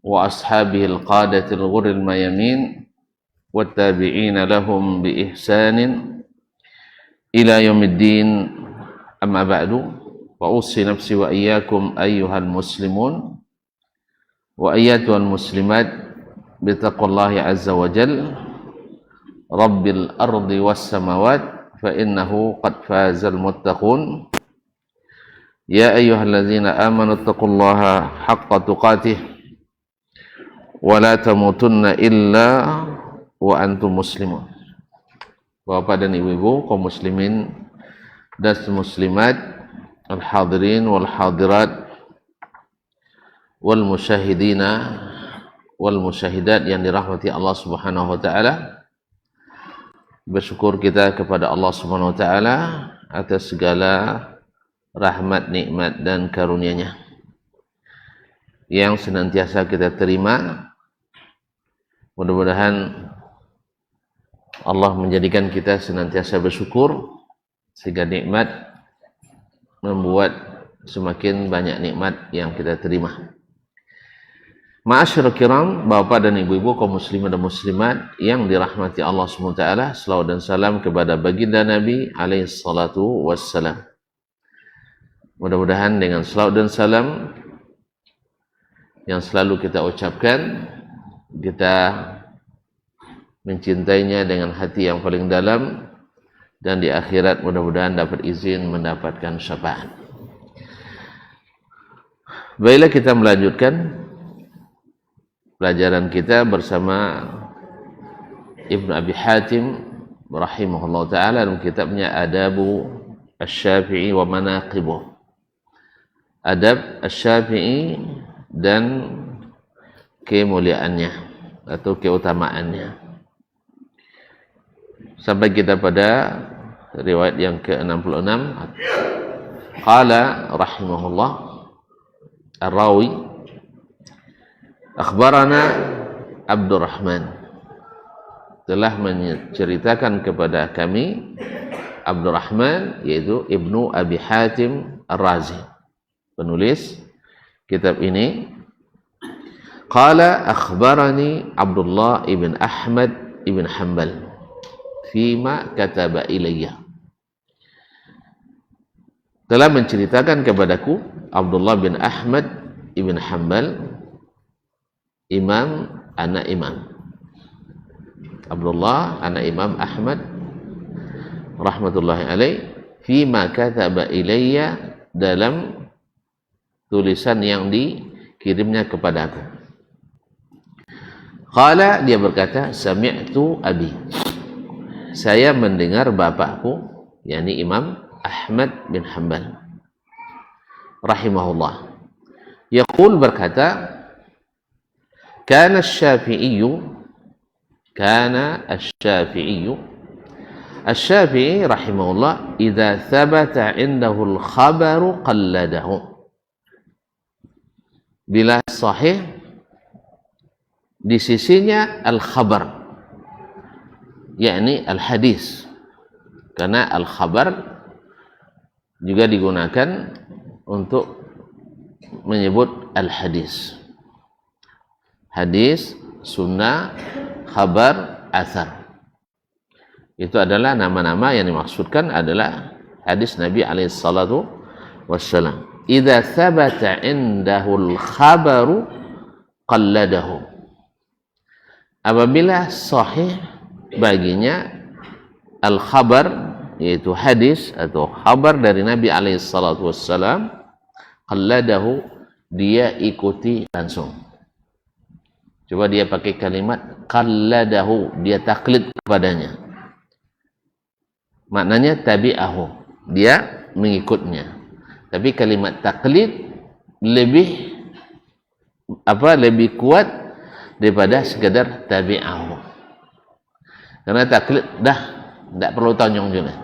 وأصحابه القادة الغر الميامين والتابعين لهم بإحسان إلى يوم الدين. أما بعد، وأوصي نفسي وإياكم أيها المسلمون وأيتها المسلمات بتقوى الله عز وجل رب الأرض والسماوات، فإنه قد فاز المتقون. يا أيها الذين آمنوا اتقوا الله حق تقاته ولا تموتن إلا wa antum muslimun. Bapak dan ibu-ibu kaum muslimin dan muslimat, al-hadirin wal hadirat wal musyahidina wal musyahidat yang dirahmati Allah Subhanahu wa taala. Bersyukur kita kepada Allah Subhanahu wa taala atas segala rahmat, nikmat dan karunia-Nya yang senantiasa kita terima. Mudah-mudahan Allah menjadikan kita senantiasa bersyukur sehingga nikmat membuat semakin banyak nikmat yang kita terima. Ma'asyiral kiram, Bapak dan Ibu-ibu kaum muslimin dan muslimat yang dirahmati Allah SWT, selawat dan salam kepada baginda Nabi alaihi salatu wassalam. Mudah-mudahan dengan selawat dan salam yang selalu kita ucapkan, kita mencintainya dengan hati yang paling dalam, dan di akhirat mudah-mudahan dapat izin mendapatkan syafaat. Baiklah, kita melanjutkan pelajaran kita bersama Ibnu Abi Hatim rahimahullah ta'ala dalam kitabnya Adabu Asy-Syafi'i wa Manaqibuh. Adab Asy-Syafi'i dan kemuliaannya atau keutamaannya, sampai kita pada riwayat yang ke-66. Qala rahimahullah ar-rawi akhbarana Abdurrahman, telah menceritakan kepada kami Abdurrahman, yaitu Ibnu Abi Hatim Ar-Razi, penulis kitab ini. Qala akhbarani Abdullah ibn Ahmad ibn Hanbal fima kataba ilayya, telah menceritakan kepadaku Abdullah bin Ahmad ibn Hanbal, imam anak imam Abdullah anak Imam Ahmad rahmatullahi alaih, fima kataba ilayya, dalam tulisan yang dikirimnya kepadaku. Qala, dia berkata, sami'tu abi, saya mendengar bapakku, yakni Imam Ahmad bin Hanbal rahimahullah, yaqul, berkata, kana asy-Syafi'i rahimahullah idza thabata indahu al-khabaru qalladahu, bila sahih di sisinya al-khabar, yakni al-hadis, karena al-khabar juga digunakan untuk menyebut al-hadis. Hadis, sunnah, khabar, athar, itu adalah nama-nama yang dimaksudkan adalah hadis Nabi alaihi salatu wassalam. Idza thabata indahul khabaru qalladahu, apabila sahih baginya al-khabar, yaitu hadis atau khabar dari Nabi alaihi salatu wassalam, qalladahu, dia ikuti langsung. Coba dia pakai kalimat qalladahu, dia taklid kepadanya, maknanya tabi'ahu, dia mengikutnya. Tapi kalimat taklid lebih kuat daripada sekedar tabi'ahu, karena taklid dah tidak perlu tanyong juga,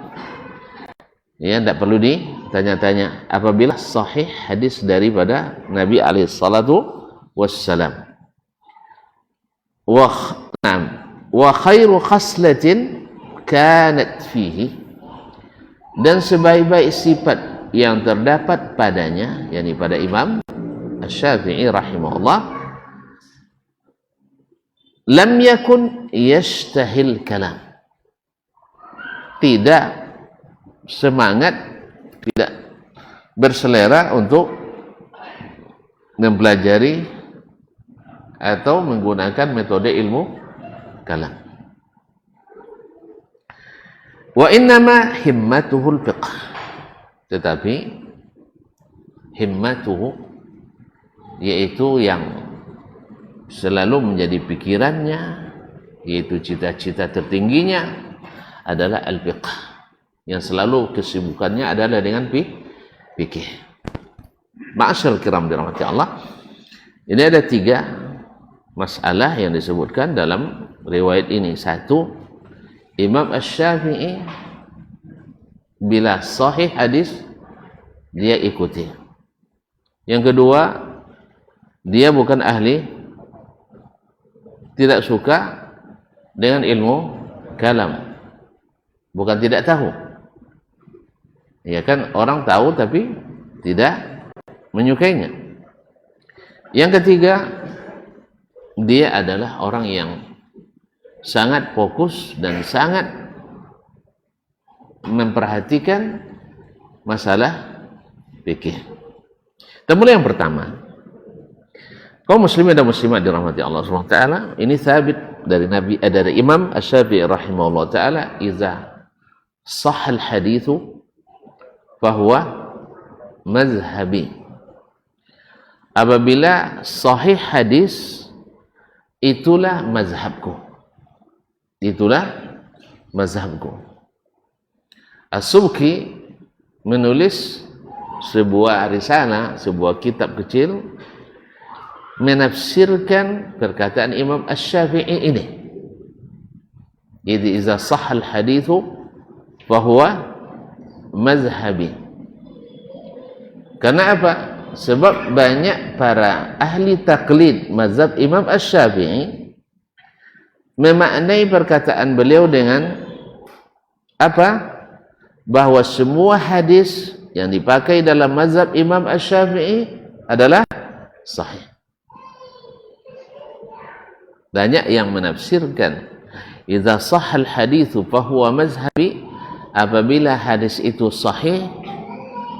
ya, tidak perlu ditanya-tanya apabila sahih hadis daripada Nabi alaihi salatu wassalam. Wa khairu khaslatin kanat fihi, dan sebaik-baik sifat yang terdapat padanya, yakni pada Imam Asy-Syafi'i rahimahullah, lam yakun yashtahil kalam, tidak semangat, tidak berselera untuk mempelajari atau menggunakan metode ilmu kalam. Wa innama himmatuhul fiqh, tetapi himmatuhu, yaitu yang selalu menjadi pikirannya, yaitu cita-cita tertingginya adalah al-fiqh, yang selalu kesibukannya adalah dengan fikih. Ma'asyal kiram dirahmati Allah, ini ada 3 masalah yang disebutkan dalam riwayat ini. 1, Imam Asy-Syafi'i bila sahih hadis dia ikuti. Yang kedua, dia bukan ahli, tidak suka dengan ilmu kalam, bukan tidak tahu. Ya kan, orang tahu tapi tidak menyukainya. Yang ketiga, dia adalah orang yang sangat fokus dan sangat memperhatikan masalah fikih. Kita mulai yang pertama. Kaum muslimin dan muslimat dirahmati Allah Subhanahu wa taala, ini sabit dari dari Imam Asy-Syafi'i rahimahullah taala, "Idza sahhal haditsu fa huwa mazhabi." Apabila sahih hadis, itulah mazhabku. Itulah mazhabku. As-Subki menulis sebuah risalah, sebuah kitab kecil, menafsirkan perkataan Imam Asy-Syafi'i ini. Jadi idza sahhal haditsu fa huwa mazhabi. Karena apa? Sebab banyak para ahli taklid mazhab Imam Asy-Syafi'i memaknai perkataan beliau dengan apa? Bahwa semua hadis yang dipakai dalam mazhab Imam Asy-Syafi'i adalah sahih. Banyak yang menafsirkan idza sahhal haditsu fa huwa mazhabi, apabila hadis itu sahih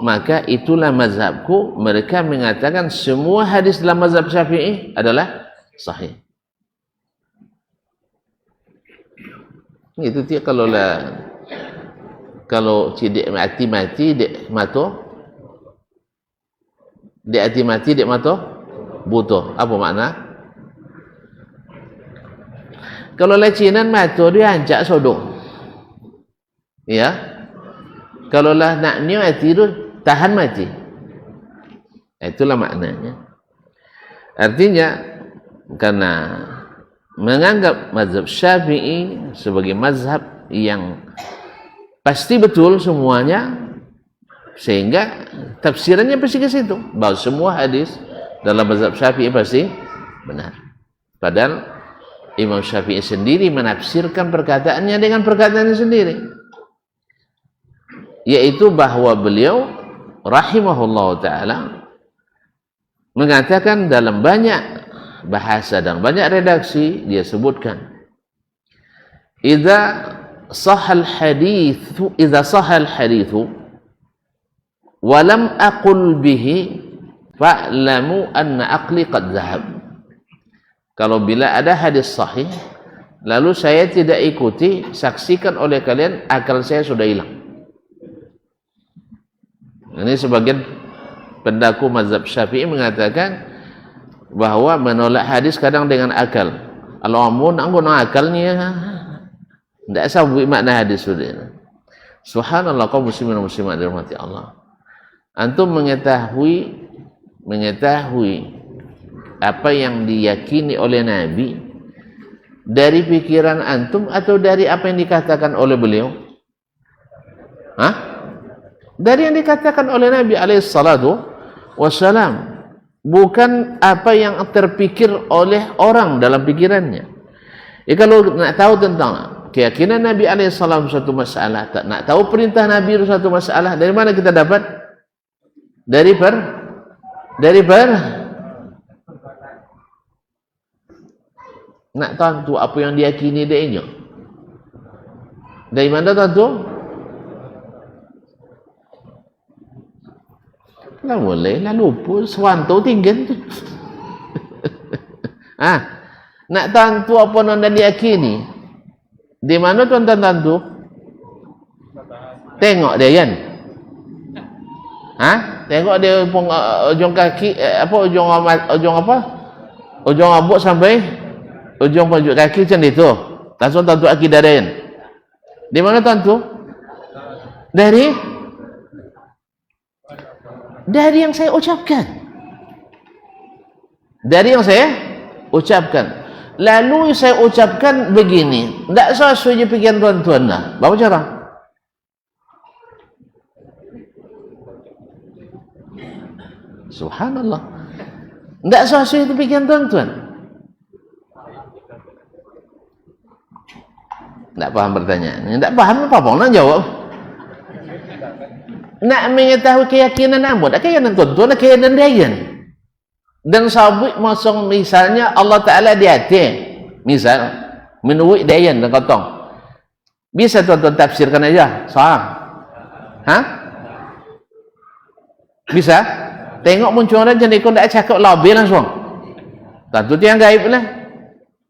maka itulah mazhabku. Mereka mengatakan semua hadis dalam mazhab Syafi'i adalah sahih. Itu dia kalau cidik mati dek mato, dek hati mati dek mato butuh. Apa makna? Kalau lecinan mato dia hancak sodong, ya. Kalau lah nak niu hati tu tahan mati. Itulah maknanya. Artinya karena menganggap mazhab Syafi'i sebagai mazhab yang pasti betul semuanya, sehingga tafsirannya pasti ke situ, bahwa semua hadis dalam mazhab Syafi'i pasti benar. Padahal Imam Syafi'i sendiri menafsirkan perkataannya dengan perkataannya sendiri, yaitu bahwa beliau rahimahullah ta'ala mengatakan dalam banyak bahasa dan banyak redaksi, dia sebutkan idza sahal hadithu wa lam aqul bihi fa'lamu anna aqli qad zahab. Kalau bila ada hadis sahih lalu saya tidak ikuti, saksikan oleh kalian akal saya sudah hilang. Ini sebagian pendaku mazhab Syafi'i mengatakan bahwa menolak hadis kadang dengan akal. Kalau amun anggun akalnya tidak sabui makna hadis sudah. Subhanallah, kaum muslimin dan muslimat dirahmati Allah. Antum mengetahui apa yang diyakini oleh Nabi dari pikiran antum atau dari apa yang dikatakan oleh beliau? Hah? Dari yang dikatakan oleh Nabi alaihi salatu wassalam, bukan apa yang terpikir oleh orang dalam pikirannya. Kalau nak tahu tentang keyakinan Nabi alaihissalam suatu masalah, tak nak tahu perintah Nabi suatu masalah, dari mana kita dapat? Nak tentu apa yang diyakini dia. Dari mana tentu? Lah boleh lah lupa sewanto tinggal tu. Nak tentu apa yang anda diyakini. Di mana tuan-tuan tentu? Tengok dia kan. Tengok dia ujung kaki ujung rambut sampai ujung pojok kaki macam itu. Langsung tentu akidah dia kan. Di mana tentu? Dari yang saya ucapkan. Dari yang saya ucapkan. Lalu saya ucapkan begini. Tak sesuai pikiran tuan-tuan lah. Berapa cara? Subhanallah. Tak sesuai pikiran tuan-tuan. Tak faham pertanyaan. Tak faham apa-apa nak jawab. Nak mengetahui keyakinan apa? Tak keyakinan tuan-tuan, tak keyakinan dia kan. Dan sabit masuk misalnya Allah Ta'ala di hati. Misal, menurut dia kan dan kotong. Bisa tuan-tuan tafsirkan aja. Saham? Bisa? Tengok muncul orang macam ni, kau tak cakap lebih langsung. Tentu yang gaib lah.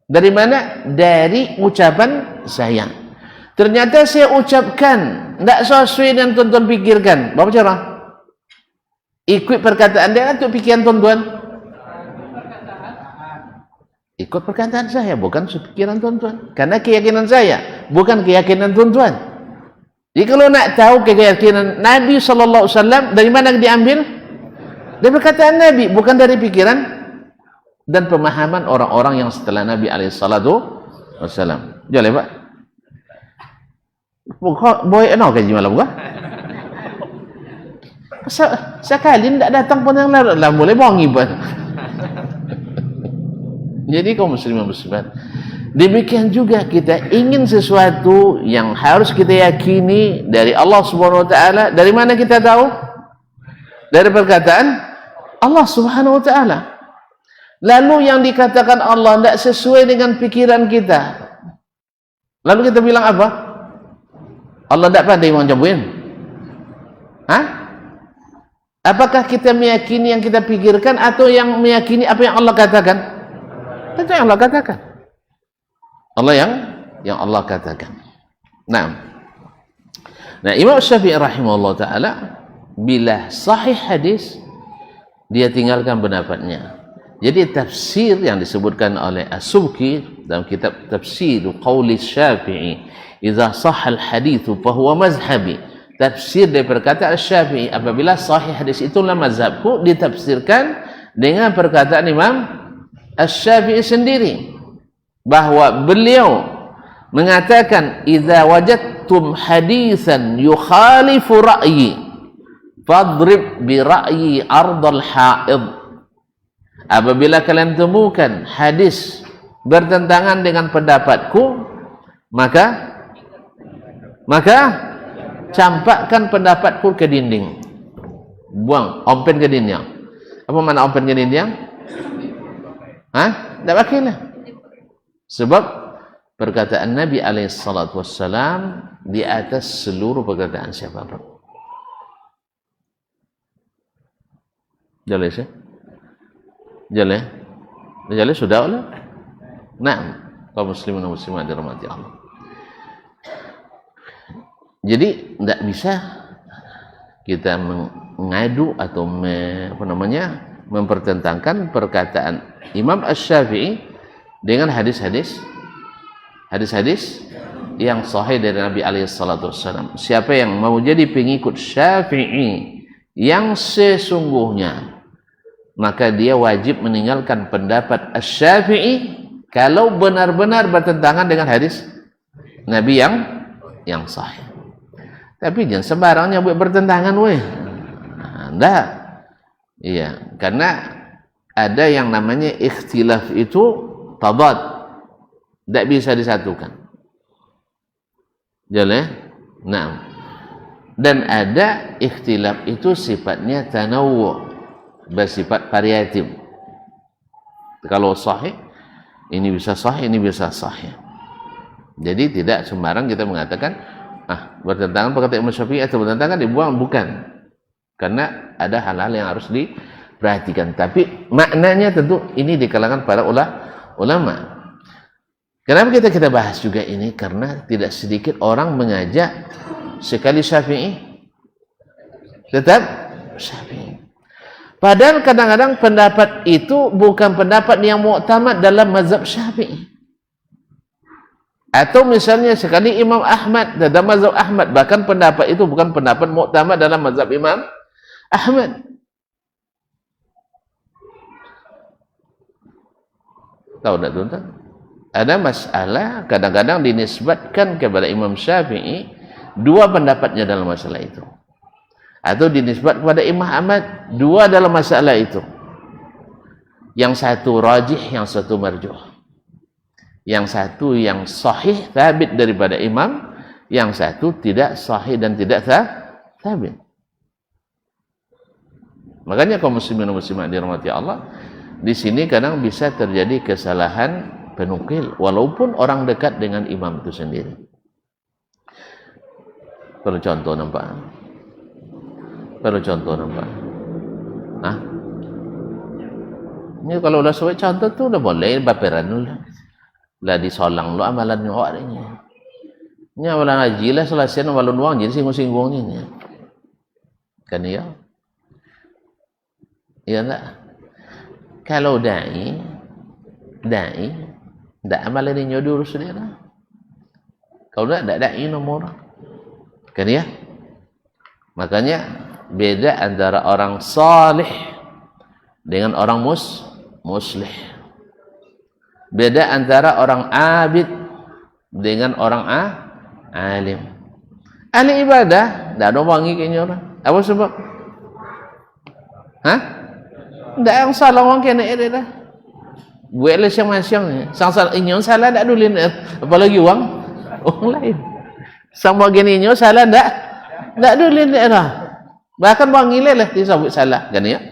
Dari mana? Dari ucapan saya. Ternyata saya ucapkan tak sesuai dengan tuan-tuan pikirkan. Berapa cara? Ikut perkataan dia atau pikiran tuan-tuan? Ikut perkataan saya, bukan pikiran tuan-tuan. Karena keyakinan saya, bukan keyakinan tuan-tuan. Jadi kalau nak tahu keyakinan Nabi SAW, dari mana diambil? Dari perkataan Nabi, bukan dari pikiran dan pemahaman orang-orang yang setelah Nabi SAW. Joleh Pak. Boleh enak kaji malam kah? Sekali tidak datang pun yang lalu lah, boleh bongi pun. Jadi kaum muslimin muslimat, demikian juga kita ingin sesuatu yang harus kita yakini dari Allah Subhanahu wa taala. Dari mana kita tahu? Dari perkataan Allah Subhanahu wa taala. Lalu yang dikatakan Allah tidak sesuai dengan pikiran kita. Lalu kita bilang apa? Allah tidak pandai menjawabin. Apakah kita meyakini yang kita pikirkan atau yang meyakini apa yang Allah katakan? Tentu yang Allah katakan. Allah yang Allah katakan. Nah, Imam Syafi'i rahimahullah ta'ala, bila sahih hadis, dia tinggalkan pendapatnya. Jadi tafsir yang disebutkan oleh As-Subki dalam kitab Tafsir Qauli Syafi'i, idza sahha al-hadithu fa huwa mazhabi. Tafsir dari perkataan Syafi'i, apabila sahih hadis itulah mazhabku, ditafsirkan dengan perkataan Imam Asy-Syafi'i sendiri, bahwa beliau mengatakan idza wajadtum haditsan yukhalifu ra'yi fadrib bi ra'yi ardal ha'id. Apabila kalian temukan hadis bertentangan dengan pendapatku, maka campakkan pendapatku ke dinding. Buang, ompen ke dinding. Apa makna ompen ke dinding? Tak pakailah. Sebab perkataan Nabi SAW di atas seluruh perkataan siapapun. Jelas ya? Jelas sudah lah. Nah, kaum muslimin dan muslimat dirahmati Allah. Jadi tidak bisa kita mengadu atau mempertentangkan perkataan Imam Asy-Syafi'i dengan hadis-hadis yang sahih dari Nabi SAW. Siapa yang mau jadi pengikut Syafi'i yang sesungguhnya, maka dia wajib meninggalkan pendapat Asy-Syafi'i kalau benar-benar bertentangan dengan hadis Nabi yang sahih. Tapi jangan sembarangnya buat bertentangan weh. Enggak. Iya, karena ada yang namanya ikhtilaf itu tadad, tidak bisa disatukan. Jelas? Nah, dan ada ikhtilaf itu sifatnya tanawwu', bersifat variatif. Kalau sahih Ini bisa sahih, ini bisa sahih. Jadi tidak sembarang kita mengatakan bertentangan perkataan Imam Syafi'i atau bertentangan dibuang, bukan. Karena ada hal-hal yang harus diperhatikan. Tapi maknanya tentu ini di kalangan para ulama. Kenapa kita bahas juga ini? Karena tidak sedikit orang mengajak sekali Syafi'i tetap Syafi'i. Padahal kadang-kadang pendapat itu bukan pendapat yang muktamad dalam mazhab Syafi'i. Atau misalnya sekali Imam Ahmad dalam mazhab Ahmad, bahkan pendapat itu bukan pendapat muktamad dalam mazhab Imam Ahmad. Tahu tak tuan-tuan? Ada masalah kadang-kadang dinisbatkan kepada Imam Syafi'i dua pendapatnya dalam masalah itu. Atau dinisbat kepada Imam Ahmad dua dalam masalah itu. Yang satu rajih, yang satu marjuh. Yang satu yang sahih thabit daripada imam, yang satu tidak sahih dan tidak thabit. Makanya kaum muslimin dan muslimat dirahmati Allah, di sini kadang bisa terjadi kesalahan penukil walaupun orang dekat dengan imam itu sendiri. Perlu contoh nampak? Perlu contoh nampak? Ini kalau udah sesuai contoh tu udah boleh baperan dulu. Lah disolang lu amalan awak ni. Ni amalan haji lah selesai walun wang jadi singgung-singgung ni. Kan ya? Ya tak? Kalau dai ndak amalan ni nyodur sendiri. Kalau ndak dai nomor. Kan ya? Makanya beda antara orang salih dengan orang muslih. Beda antara orang abid dengan orang alim. Ahli ibadah tak ada wangi kayaknya orang. Apa sebab? Tak yang salah orang kena ada dah. Buatlah siang-siang ni. Sang salah inyo salah tak dulu apalagi orang lain. Sang bagian inyo salah tak dulu dah. Bahkan wangi lah disebut salah kan ya?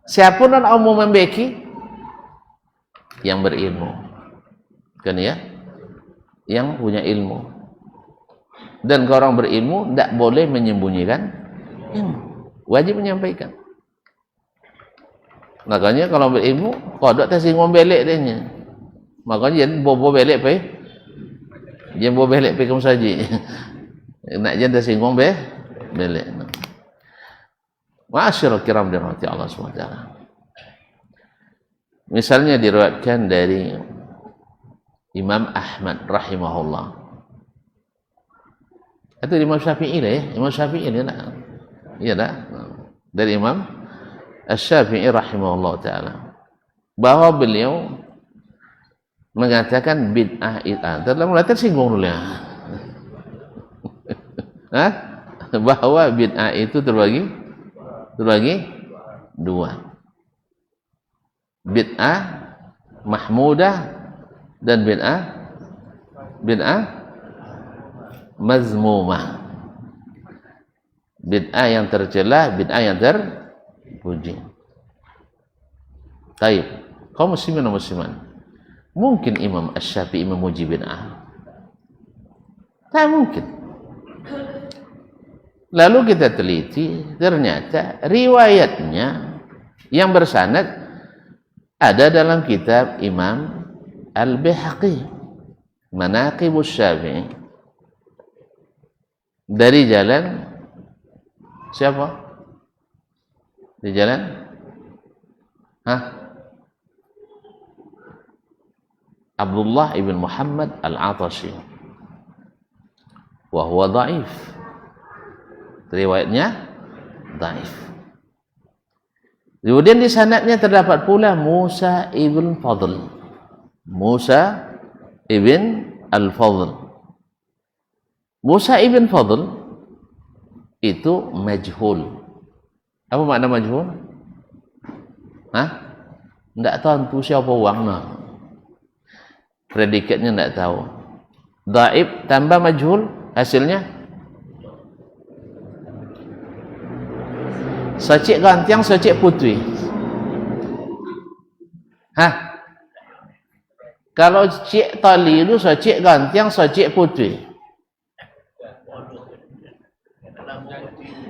Siapa non umum membeki yang berilmu kan ya, yang punya ilmu. Dan kalau orang berilmu tidak boleh menyembunyikan ilmu, wajib menyampaikan. Makanya kalau berilmu kodok tersinggung belek dia. Makanya jangan bobo belek pe, jangan bobo belek pe kamu saji. Nak jangan tersinggung belek. Ma'asyiral kiram dirahmati Allah SWT. Misalnya diriwayatkan dari Imam Ahmad rahimahullah. Itu Imam Syafi'i lah ya. Imam Syafi'i dia nak. Iya tak? Dari Imam Asy-Syafi'i rahimahullah ta'ala. Bahawa beliau mengatakan bid'ah dalam mulai tersinggung dulu ya. Bahawa bid'ah itu terbagi dua. Bid'ah mahmudah dan bid'ah mazmumah. Bid'ah yang tercela, bid'ah yang terpuji. Baik, kaum muslimin dan muslimat, mungkin Imam Asy-Syafi'i memuji bid'ah? Tak mungkin. Lalu kita teliti, ternyata riwayatnya yang bersanad ada dalam kitab Imam Al-Baihaqi, Manaqibus Syafi'i, dari jalan siapa? Di jalan Abdullah ibn Muhammad Al-Atashi, wa huwa dhaif. Riwayatnya dhaif. Kemudian di sanadnya terdapat pula Musa ibn Fadl. Musa ibn Al-Fadl. Musa ibn Fadl itu majhul. Apa makna majhul? Tidak tahu tu siapa orang. Predikatnya tidak tahu. Dhaif tambah majhul, hasilnya secik gantiang, secik putih. Kalau cik tali itu so cik gantiang, so cik putih.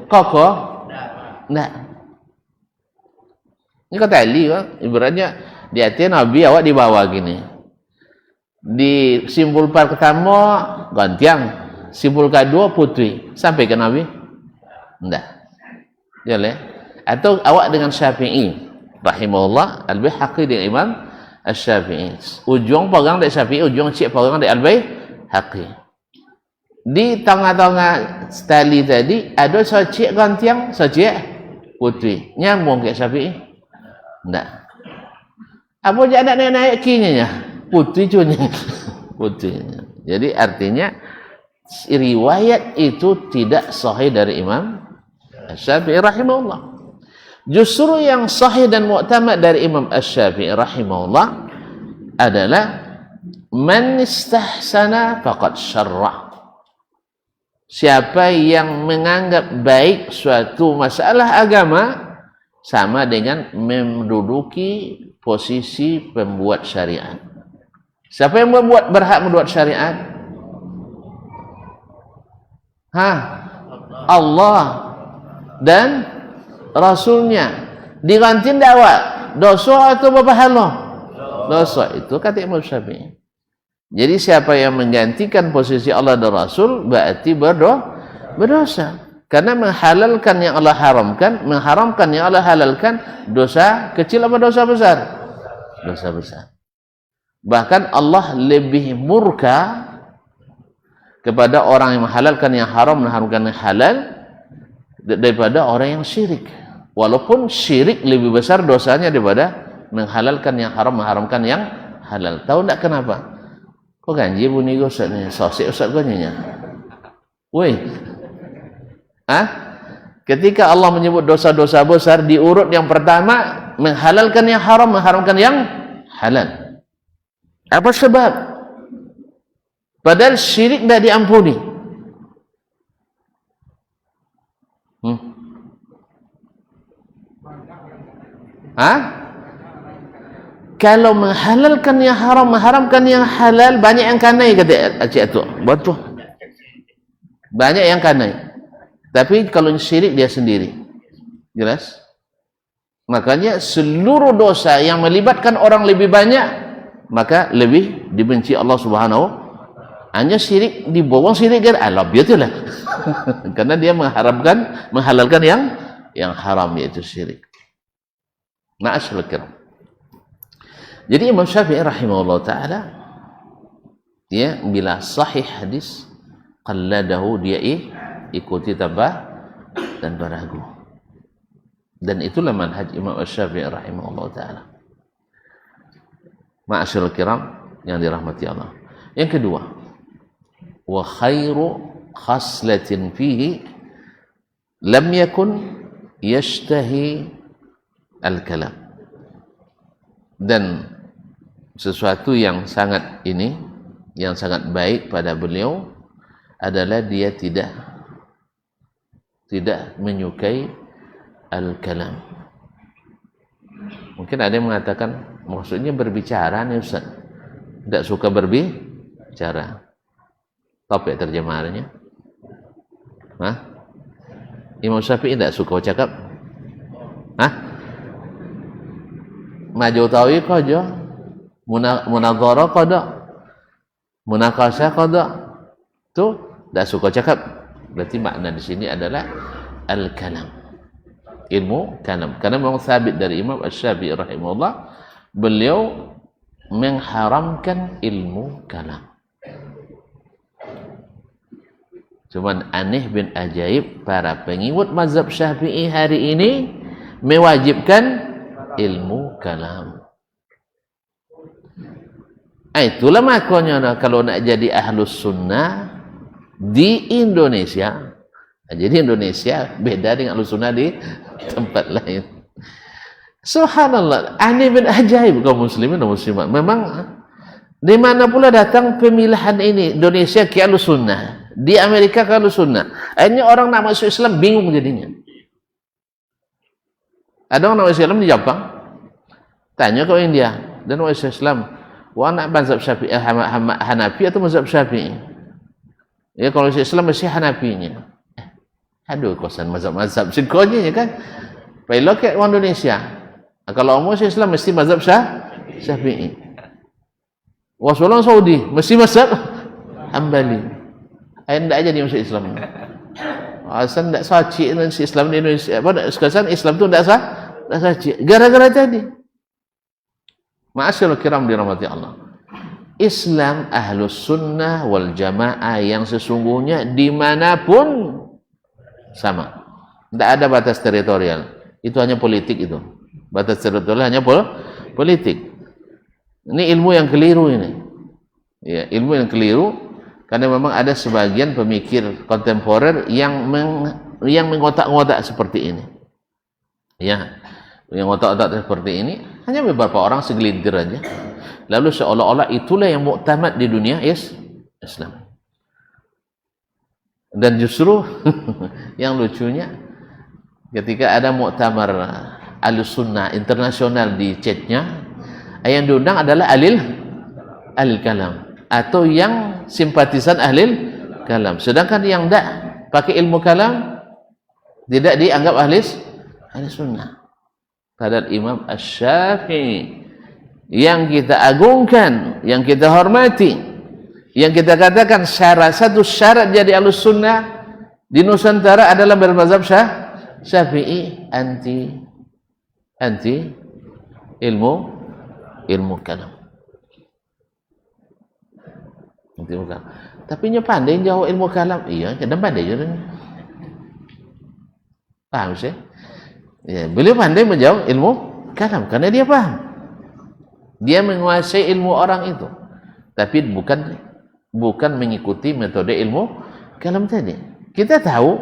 Kokoh? Enggak. Ini kata tali kan, ibaratnya di hati Nabi awak di bawah gini. Di simbol pertama gantiang, simbol kedua putih. Sampai ke Nabi? Enggak. Boleh? Atau awak dengan Syafi'i rahimahullah, Al-Baihaqi dengan Imam Asy-Syafi'i. Ujung pegang dari Syafi'i, ujung cik pegang dari Al-Baihaqi. Di tengah-tengah tali tadi ada cik gantiang, cik putih. Nyambung ke Syafi'i? Enggak. Apa je anak naik kinya? Putih cunya. Putihnya. Jadi artinya riwayat itu tidak sahih dari Imam Asy-Syafi'i rahimahullah. Justru yang sahih dan mu'tamad dari Imam Asy-Syafi'i rahimahullah adalah man istahsana faqad syarra. Siapa yang menganggap baik suatu masalah agama sama dengan menduduki posisi pembuat syariat. Siapa yang berhak membuat syariat? Allah dan Rasulnya. Diganti dakwah dosa atau berpahala? Dosa. Itu kata Imam Syafi'i. Jadi siapa yang menggantikan posisi Allah dan Rasul berarti berdosa. Karena menghalalkan yang Allah haramkan, mengharamkan yang Allah halalkan, dosa kecil apa dosa besar? Dosa besar. Bahkan Allah lebih murka kepada orang yang menghalalkan yang haram, mengharamkan yang halal daripada orang yang syirik. Walaupun syirik lebih besar dosanya daripada menghalalkan yang haram, mengharamkan yang halal. Tahu tak kenapa? Kok ganji bunyi Ustaz ni? Sosik Ustaz kau nyanyi. Woi. Ketika Allah menyebut dosa-dosa besar, diurut yang pertama menghalalkan yang haram, mengharamkan yang halal. Apa sebab? Padahal syirik dah diampuni. Kalau menghalalkan yang haram, mengharamkan yang halal, banyak yang kanai kata Acik Atuk. Betul. Banyak yang kanai. Tapi kalau syirik dia sendiri. Jelas? Makanya seluruh dosa yang melibatkan orang lebih banyak, maka lebih dibenci Allah Subhanahu. Hanya syirik dibawa syirik kan Allah betul lah. Karena dia menghalalkan yang haram, yaitu syirik. Ma'asyiral kiram. Jadi Imam Syafi'i rahimahullah ta'ala, dia bila sahih hadis qalladahu, dia ikuti tanpa ragu. Dan itulah manhaj Imam Syafi'i rahimahullah ta'ala. Ma'asyiral kiram yang dirahmati Allah. Yang kedua, wa khairu khaslatin fihi lam yakun yashtahi al-kalam. Dan sesuatu yang sangat baik pada beliau adalah dia tidak menyukai al-kalam. Mungkin ada yang mengatakan maksudnya berbicara nih Ustaz, tidak suka berbicara. Topik terjemahannya Imam Syafi'i tidak suka cakap. Maju tawi qada, munadharah qada, munakasah qada. Tu tak suka cakap. Berarti makna di sini adalah al-kalam. Ilmu kalam. Karena memang sabit dari Imam Asy-Syafi'i rahimahullah, beliau mengharamkan ilmu kalam. Cuman aneh bin ajaib, para pengikut mazhab Syafi'i hari ini mewajibkan ilmu kalam. Itulah makanya kalau nak jadi ahlus sunnah di Indonesia, jadi Indonesia beda dengan ahlus sunnah di tempat lain. Subhanallah, aneh bin ajaib kaum muslimin dan muslimat. Memang di mana pula datang pemilihan ini, Indonesia ke ahlus sunnah, di Amerika ke ahlus sunnah. Akhirnya orang nak masuk Islam bingung jadinya. Ada orang masuk Islam di Jepang, tanya ke India, dan masuk Islam, Wah, nak mazhab Syafi'i, Hanafi atau mazhab Syafi'i? Ya, kalau Islam mesti Hanafinya. Aduh, kosan mazhab-mazhab sekonya kan. Pelok ke orang Indonesia. Kalau orang Islam mesti mazhab Syafi'i. Wasolang Saudi mesti mazhab Hambali. Anda aja di masuk Islam. Asal tidak saci Islam di Indonesia. Apa sekarang Islam tu tidak saci. Gara-gara tadi. Ma'asyiral kiram dirahmati Allah. Islam ahlus sunnah wal jamaah yang sesungguhnya dimanapun sama. Tidak ada batas teritorial. Itu hanya politik itu. Batas teritorial hanya politik. Ini ilmu yang keliru ini. Ya, ilmu yang keliru karena memang ada sebagian pemikir kontemporer yang mengotak-ngotak seperti ini. Ya, yang otak-otak seperti ini hanya beberapa orang segelintir aja. Lalu seolah-olah itulah yang muktamad di dunia Islam. Dan justru yang lucunya ketika ada muktamar Ahlussunnah internasional di chatnya, yang diundang adalah alil kalam atau yang simpatisan ahlil kalam. Sedangkan yang tidak pakai ilmu kalam tidak dianggap ahli sunnah. Padahal Imam Asy-Syafi'i yang kita agungkan, yang kita hormati, yang kita katakan satu syarat jadi ahlus sunnah di Nusantara adalah bermazhab Syafi'i, anti ilmu kalam. Tapi nya pandai jauh ilmu kalam. Iya, kadang pandai juga. Paham sih? Ya, beliau pandai menjawab ilmu kalam karena dia paham. Dia menguasai ilmu orang itu. Tapi bukan mengikuti metode ilmu kalam tadi. Kita tahu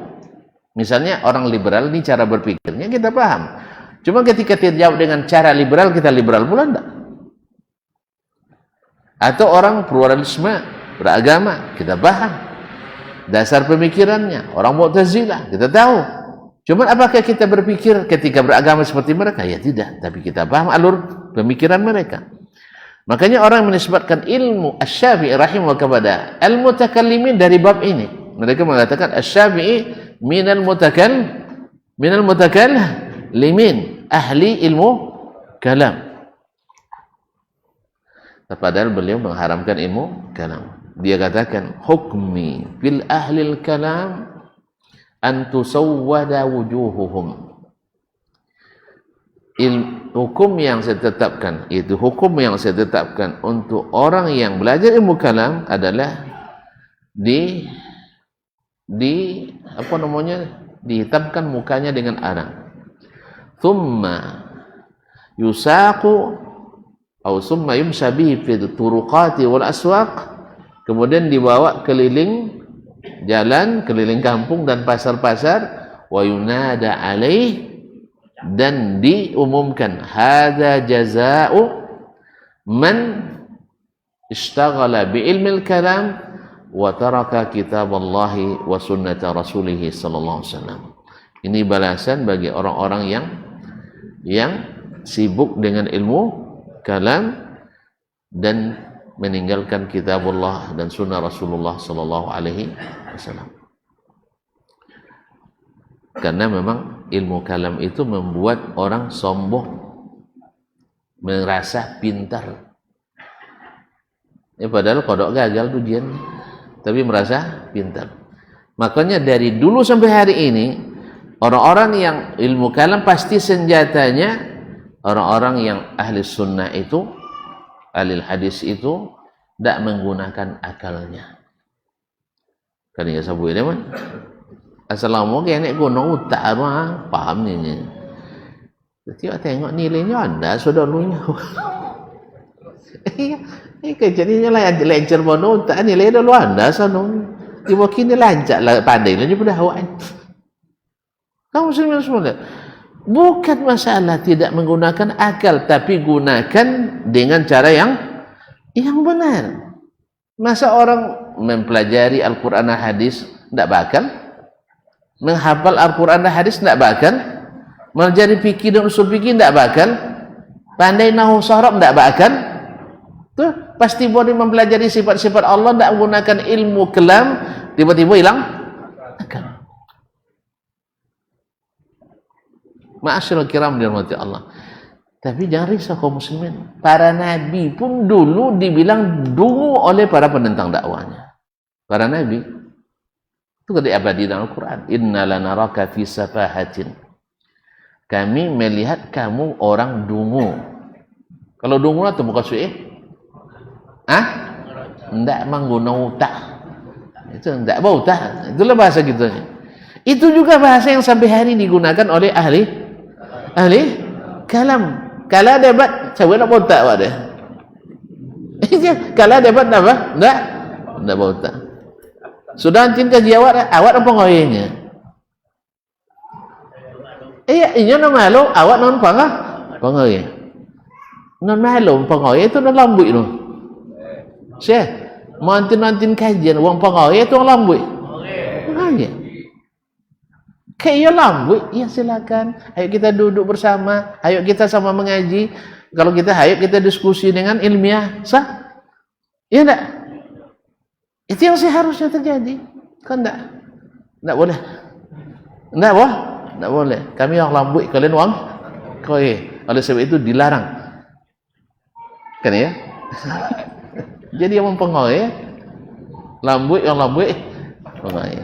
misalnya orang liberal ini cara berpikirnya kita paham. Cuma ketika dijawab dengan cara liberal, kita liberal pula enggak. Atau orang pluralisme beragama, kita paham. Dasar pemikirannya, orang Mu'tazilah, kita tahu. Cuma apakah kita berpikir ketika beragama seperti mereka? Ya tidak, tapi kita paham alur pemikiran mereka. Makanya orang menisbatkan ilmu Asy-Syafi'i rahimahullah kepada al-mutakallimin dari bab ini. Mereka mengatakan Asy-Syafi'i minal mutakallimin, ahli ilmu kalam. Padahal beliau mengharamkan ilmu kalam. Dia katakan hukmi fil ahlil kalam an tusawwada wujuhuhum. Hukum yang saya tetapkan, itu hukum yang saya tetapkan untuk orang yang belajar ilmu kalam adalah dihitamkan mukanya dengan arang. Thumma yusaqu atau summa yumsha bihi fi turuqati wal aswaq, kemudian dibawa keliling jalan, keliling kampung dan pasar-pasar, wa yunada alaih, dan diumumkan hadza jazaa'u man ishtaghala bi ilmil kalam wa taraka kitaballahi wa sunnata rasulih sallallahu alaihi wasallam. Ini balasan bagi orang-orang yang sibuk dengan ilmu kalam dan meninggalkan kitabullah dan sunnah Rasulullah sallallahu alaihi wasallam. Karena memang ilmu kalam itu membuat orang sombong, merasa pintar. Ya padahal kodok gagal ujian, tapi merasa pintar. Makanya dari dulu sampai hari ini orang-orang yang ilmu kalam pasti senjatanya orang-orang yang ahli sunnah itu, ahli hadis itu tidak menggunakan akalnya. Kan ya sabu ini mah. Assalamualaikum kene gunung utak apa paham ni. Jadi tengok nilainya ada saudaranya. Kejadiannya lah lancar bono utak nilai dah lu anda sana. Tiba kini lancar lah pandai lah daripada awak. Kamu semua bukan masalah tidak menggunakan akal, tapi gunakan dengan cara yang benar. Masa orang mempelajari Al-Quran dan Hadis tidak bakal, menghafal Al-Quran dan Hadis tidak bakal, mempelajari fikih dan usul fikih tidak bakal, pandai nahwu saraf tidak bakal, Tuh, pasti boleh mempelajari sifat-sifat Allah, tidak menggunakan ilmu kelam, tiba-tiba hilang akal. Ma'asyiral kiram dirahmati Allah. Tapi jangan risau kaum muslimin. Para nabi pun dulu dibilang dungu oleh para penentang dakwanya. Para nabi itu kan diabadi dalam Al-Quran. Inna lanaraka fi safahatin. Kami melihat kamu orang dungu. Kalau dungu itu bukan suih? Tidak menggunakan utah. Itu tidak bau utah. Itulah bahasa gitu. Itu juga bahasa yang sampai hari digunakan oleh ahli kalam. Kalau debat, coba nak bauta awak dia. Kalau debat apa? Tidak bauta. Sudah cinta awak apa ngoyenya? Iya non malu, awak non pengoy. Non malu pengoy itu non lambui tu. Syekh, mantin kajian uang pengoy itu lambui. Pengoy. Kayak lambu, ya silakan. Ayo kita duduk bersama, ayo kita sama mengaji. Kalau kita ayo kita diskusi dengan ilmiah, sah? Ya enggak? Itu yang seharusnya terjadi. Kan enggak boleh. Enggak boleh. Kami yang lambu, kalian uang koye. Oleh sebab itu dilarang. Kan ya? Jadi yang mempengaruhi lambu yang lambu pengaruhi.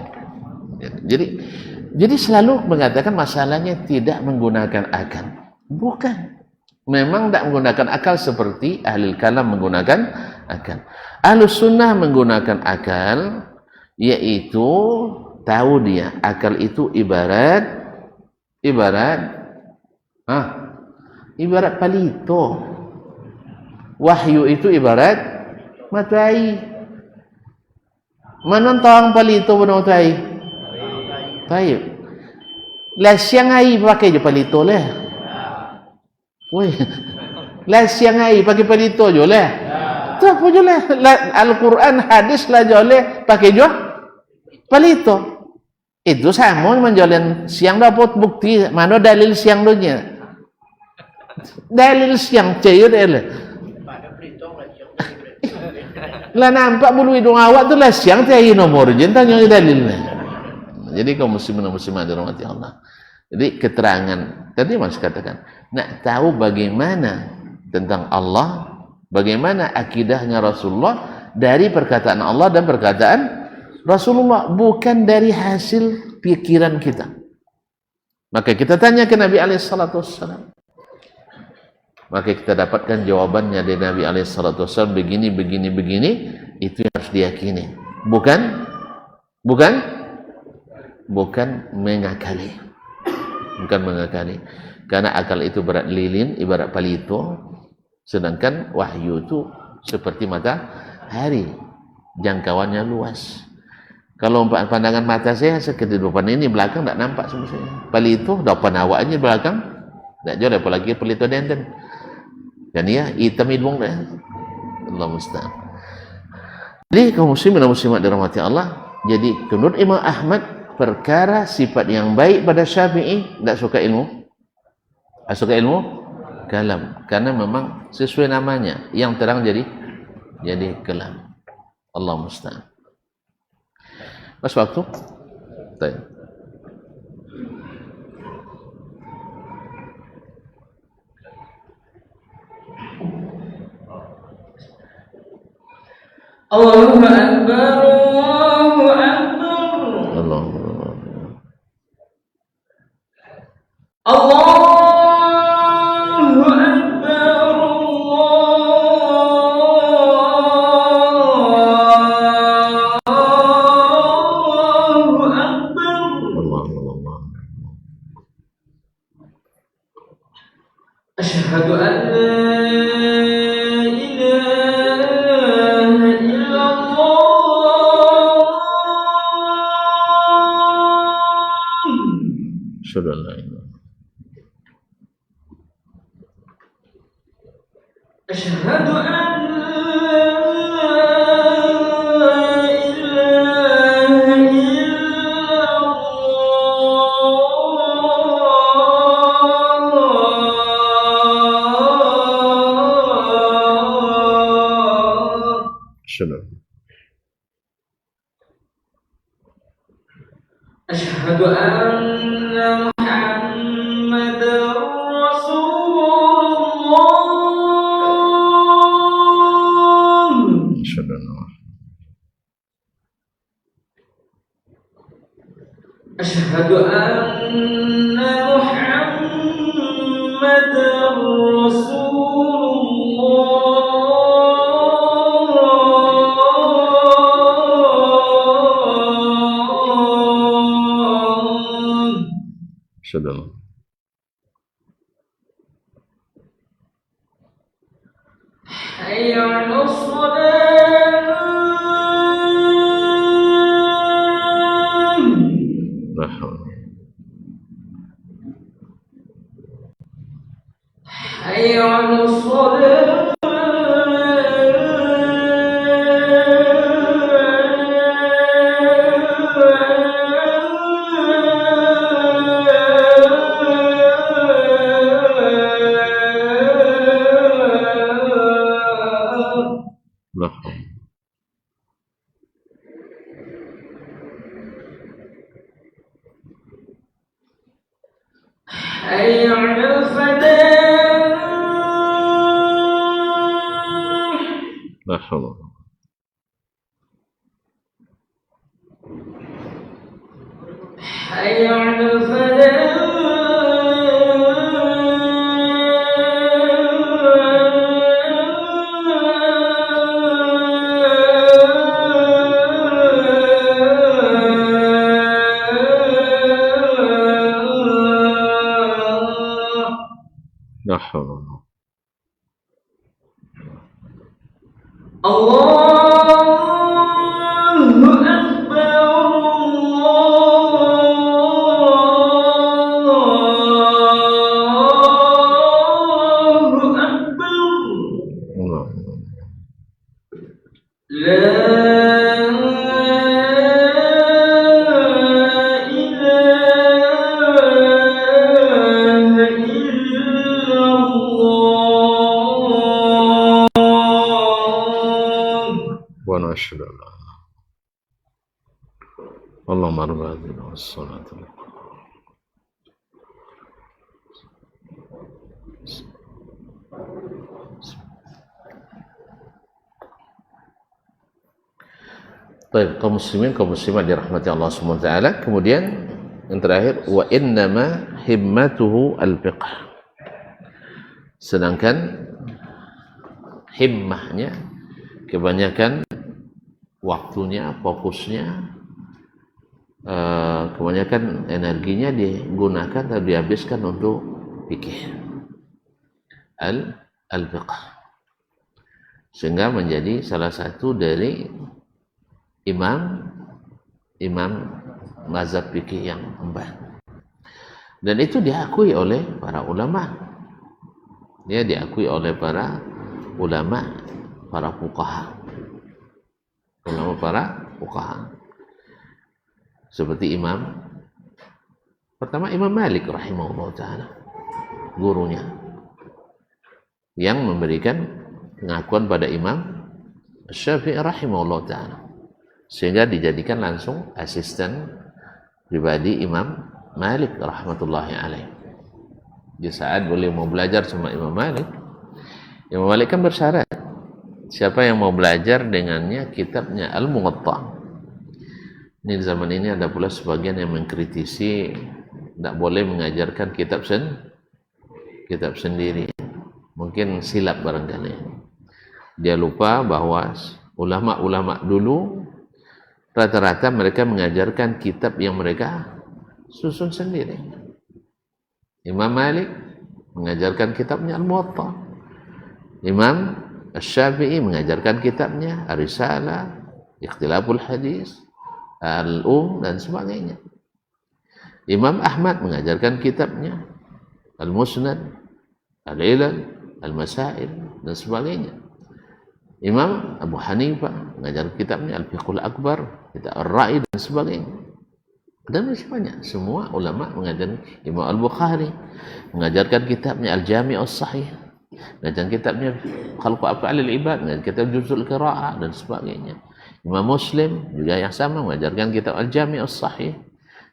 Jadi selalu mengatakan masalahnya tidak menggunakan akal. Bukan. Memang tidak menggunakan akal seperti ahli kalam menggunakan akal. Ahlus sunnah menggunakan akal, yaitu tahu dia akal itu ibarat palito. Wahyu itu ibarat matahari. Mana tawang palito benar matahari? Baik. Lah siang hari pakai je palito lah. Woi. Lah siang hari pakai palito je lah. Tak apa je lah. Al-Quran hadis lah je lah pakai je palito. Itu sama menjalan siang dapat bukti mana dalil siang dunia. Dalil siang cair lah. Lah nampak bulu hidung awak tu lah siang tiada nomor je tanya dalilnya. Jadi kaum muslimin dan muslimat dirahmati Allah. Jadi keterangan tadi Mas katakan, nak tahu bagaimana tentang Allah, bagaimana akidahnya Rasulullah dari perkataan Allah dan perkataan Rasulullah, bukan dari hasil pikiran kita. Maka kita tanya ke Nabi SAW. Maka kita dapatkan jawabannya dari Nabi SAW, begini, itu yang harus diyakini. Bukan mengakali. Karena akal itu berat lilin, ibarat palito. Sedangkan wahyu itu seperti matahari, jangkauannya luas. Kalau pandangan mata saya sekedar depan ini, belakang tak nampak sebenarnya. Palito depan awaknya, belakang tak jauh, apalagi palito denden. Dan ya hitam hidung dah. Allah musta'an. Jadi kaum muslimin dan muslimat dirahmati Allah. Jadi menurut Imam Ahmad, perkara sifat yang baik pada Syafi'i tidak suka ilmu kalam, karena memang sesuai namanya yang terang jadi kalam. Allah musta'an. Pas waktu tanya. Allahu Akbar, Allahu Akbar, Allahu Akbar, Allahu Akbar. Asyhadu an la أشهد أن Sudah. أشهد أن محمدا رسول الله Sudah. أشهد أن محمدا رسول الله Sudah. حي على الصلاة La haula. حي على الصلاة La haula. حي على الفلاح La haula. حي على الفلاح La haula. الله أكبر الله أكبر Allah. لا إله إلا الله Wa nashhadu an la Allahumma rabb hadhihi was-salatu. Baik, kaum muslimin, kaum muslimat dirahmati Allah Subhanahu wa taala. Kemudian yang terakhir, wa innama himmatuhu al-fiqh. Sedangkan himmahnya, kebanyakan waktunya, fokusnya, kebanyakan energinya digunakan atau dihabiskan untuk fikih al-fiqh, sehingga menjadi salah satu dari imam mazhab fikih yang empat, dan itu diakui oleh para ulama. Dia diakui oleh para ulama, para fuqaha, ulama para fuqaha, seperti pertama Imam Malik rahimahullah ta'ala, gurunya, yang memberikan pengakuan pada Imam Syafi'i rahimahullah ta'ala, sehingga dijadikan langsung asisten pribadi Imam Malik rahmatullahi alaih. Di saat beliau mau belajar sama Imam Malik kan bersyarat, siapa yang mau belajar dengannya kitabnya Al-Muwatta. Ini di zaman ini ada pula sebagian yang mengkritisi tidak boleh mengajarkan kitab sendiri. Mungkin silap barangkali. Dia lupa bahwa ulama-ulama dulu rata-rata mereka mengajarkan kitab yang mereka susun sendiri. Imam Malik mengajarkan kitabnya Al-Muwatta. Imam Syafi'i mengajarkan kitabnya Ar-Risalah, Ikhtilaful Hadis, dan sebagainya. Imam Ahmad mengajarkan kitabnya Al-Musnad, Al-Ilal, Al-Masail, dan sebagainya. Imam Abu Hanifah mengajarkan kitabnya Al-Fiqhul Akbar, kitab Ar-Ra'i, dan sebagainya. Dan masih banyak. Semua ulama mengajarkan. Imam Al-Bukhari mengajarkan kitabnya Al-Jami' As-Sahih, mengajarkan kitabnya Khalqu Af'alil Ibad, mengajarkan kitab Juzul Qira'ah dan sebagainya. Imam Muslim juga yang sama mengajarkan kitab Al-Jami' As-Sahih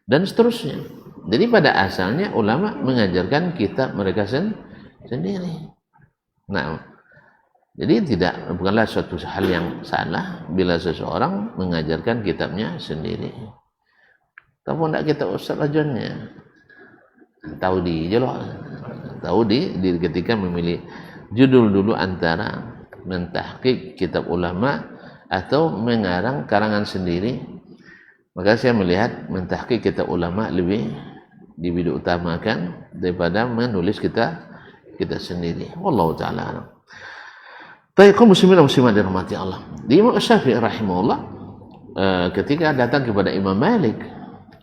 dan seterusnya. Jadi pada asalnya ulama mengajarkan kitab mereka sendiri. Nah, jadi bukanlah suatu hal yang salah bila seseorang mengajarkan kitabnya sendiri. Tapi tidak kitab Ustaz Rajonnya, tahu di jelas, tahu di ketika memilih judul dulu antara mentahqiq kitab ulama atau mengarang karangan sendiri, maka saya melihat mentahqiq kitab ulama lebih diutamakan daripada menulis kita sendiri. Wallahu taala alam. Baik, kaum muslimin dan muslimat dirahmati Allah. Di Imam Syafi'i rahimahullah ketika datang kepada Imam Malik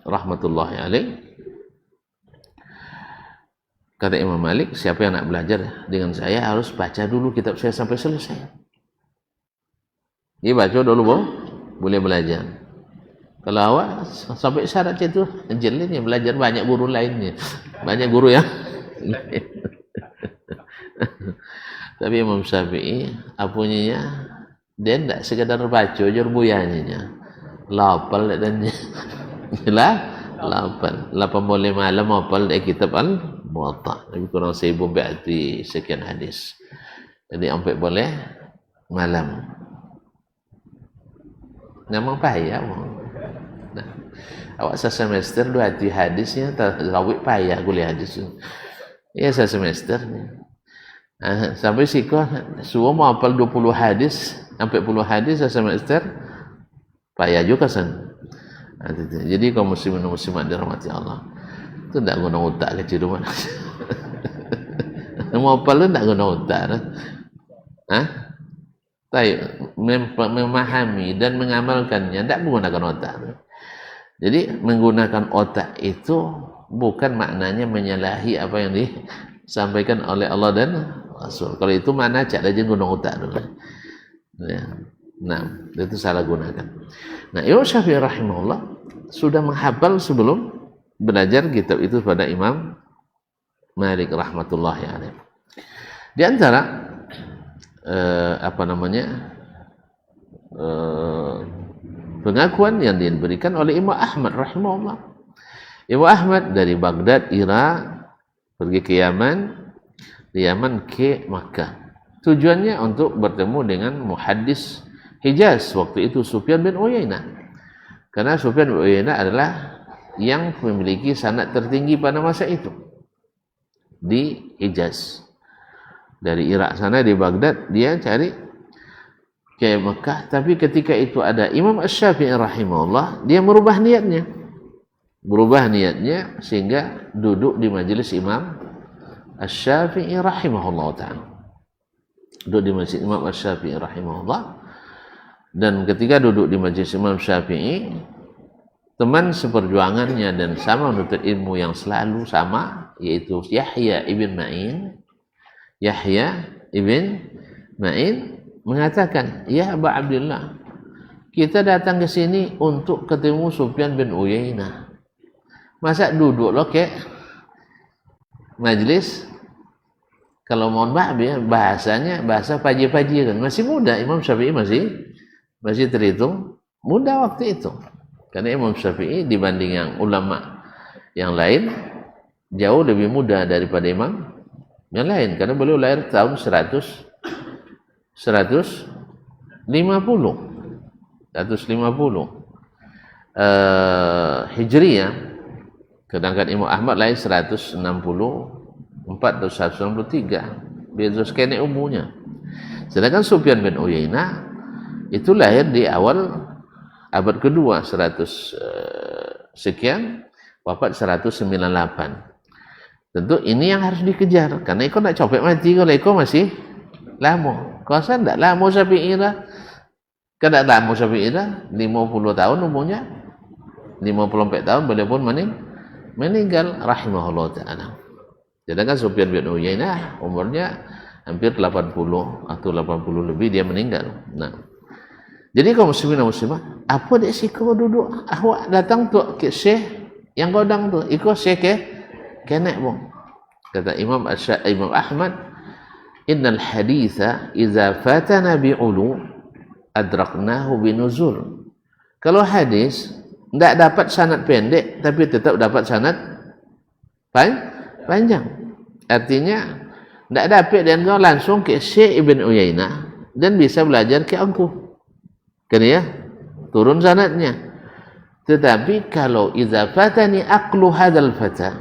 rahmatullahi alaih, kata Imam Malik, siapa yang nak belajar dengan saya harus baca dulu kitab saya sampai selesai. Dia baca dulu boleh belajar. Kalau awak sampai syarat itu jelitnya belajar banyak guru lainnya, banyak guru yang tapi Imam Syafi'i apunya dia tidak sekadar baca aja buyanya, lapal dan lapal boleh malam apal dari kitab Al-Muwatta, tapi kurang 1000 berarti sekian hadis, jadi sampai boleh malam. Memang payah. Nah, awak semester 2 hati hadisnya terawih payah kuliah hadis. Ya semester ni. Sampai siko semua mau hafal 20 hadis, sampai 10 hadis semester payah juga san. Jadi kaum muslimin dan muslimat dirahmati Allah, tu tak guna otak kecil rumah. Mau hafal tu tak guna otak. Memahami dan mengamalkannya tidak menggunakan otak. Jadi menggunakan otak itu bukan maknanya menyalahi apa yang disampaikan oleh Allah dan Rasul. Kalau itu makna cak aja guna otak dulu. Ya. Nah, itu salah gunakan. Nah, Imam Syafi'i rahimahullah sudah menghafal sebelum belajar kitab itu pada Imam Malik rahmatullahi alaih. Di antara pengakuan yang diberikan oleh Imam Ahmad rahimahullah. Imam Ahmad dari Baghdad, Irak, pergi ke Yaman, di Yaman ke Makkah. Tujuannya untuk bertemu dengan muhaddis Hijaz waktu itu Sufyan bin Uyainah. Karena Sufyan bin Uyainah adalah yang memiliki sanad tertinggi pada masa itu di Hijaz. Dari Irak sana, di Baghdad, dia cari ke Mekah. Tapi ketika itu ada Imam Asy-Syafi'i rahimahullah, dia merubah niatnya. Sehingga duduk di majelis Imam Asy-Syafi'i rahimahullah ta'ala. Duduk di majelis Imam Asy-Syafi'i rahimahullah. Dan ketika duduk di majelis Imam Syafi'i, teman seperjuangannya dan sama menuntut ilmu yang selalu sama, yaitu Yahya ibn Ma'in mengatakan, "Ya Aba Abdullah, kita datang ke sini untuk ketemu Sufyan bin Uyainah. Masa duduk lo ke majlis, kalau mohon maaf ya, bahasanya bahasa paji-paji kan. Masih muda, Imam Syafi'i masih terhitung muda waktu itu. Karena Imam Syafi'i dibanding yang ulama yang lain jauh lebih muda daripada imam yang lain, karena beliau lahir tahun 150 Hijriyah. Sedangkan Imam Ahmad lahir 164 atau 163, beda sekali umurnya. Sedangkan Sufyan bin Uyainah itu lahir di awal abad kedua, 100 sekian, wafat 198. Tentu ini yang harus dikejar, karena ikut nak copet mati, kalau ikut masih lama. Kuasa tidak lama Syafi'i dah. Kada lama Syafi'i dah, 50 tahun umurnya, 54 tahun beliau pun meninggal rahimahullah ta'ala. Sedangkan Sufyan bin Uyainah umurnya hampir 80 atau 80 lebih dia meninggal. Nah, jadi kaum muslimin dan muslimah, apa dia siko duduk? Awak datang tu ke Syekh yang godang tu, ikut Syekh kenek bong. Kata Imam Ahmad, innal haditha idza fatana bi'ulu adraknahu binuzul. Kalau hadis tidak dapat sanad pendek tapi tetap dapat sanad panjang. Artinya tidak dapat dan kau langsung ke Syekh Ibn Uyainah dan bisa belajar ke aku. Kan ya? Turun sanadnya. Tetapi kalau idza fatani aqlu hadzal fata,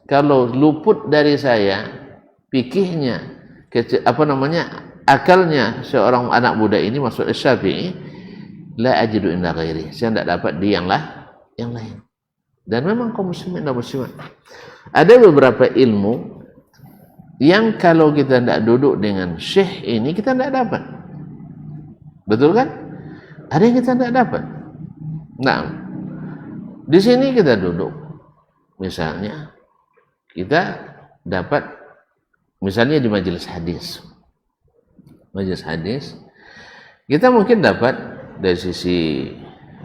kalau luput dari saya fikihnya, akalnya seorang anak muda ini, maksud Syafi'i, la ajidu inda ghairi, saya tidak dapat di yang lain. Dan memang kaum muslimin dan muslimat, ada beberapa ilmu yang kalau kita tidak duduk dengan syekh ini kita tidak dapat. Betul kan? Ada yang kita tidak dapat. Nah, di sini kita duduk, misalnya kita dapat, misalnya di majelis hadis, kita mungkin dapat dari sisi